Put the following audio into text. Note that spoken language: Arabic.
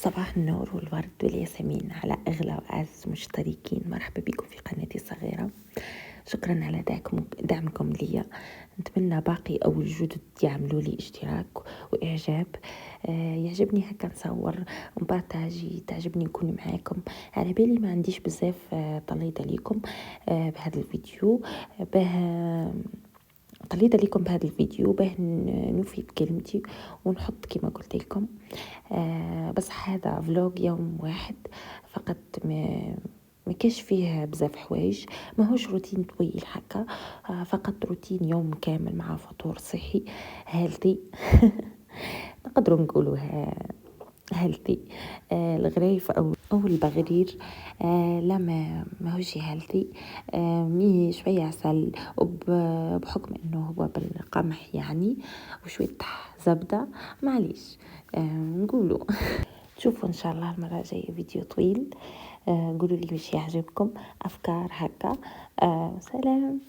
صباح النور والورد والياسمين على أغلى وأعز مشتركين. مرحبا بكم في قناتي الصغيرة. شكرا على دعمكم لي. نتمنى باقي أو الجدد يعملوا لي اشتراك وإعجاب. يعجبني هكا نصور ونبارطاجي، تعجبني نكون معاكم. على بالي ما عنديش بزاف طليدة ليكم بهذا الفيديو، طليت لكم بهذا الفيديو باه نوفي بكلمتي ونحط كما قلت لكم. بس هذا فلوج يوم واحد فقط، ما كاش فيه بزاف حوايج، ماهوش روتين طويل هكا. فقط روتين يوم كامل مع فطور صحي هيلثي نقدروا نقولوها هيلثي. الغريف او البغرير لا ما هوش هيلثي. مي شويه عسل بحكم انه هو بالقمح يعني، وشويه زبده معليش نقولوا. تشوفوا ان شاء الله المره الجايه فيديو طويل. قولوا لي واش يعجبكم افكار هكا. سلام.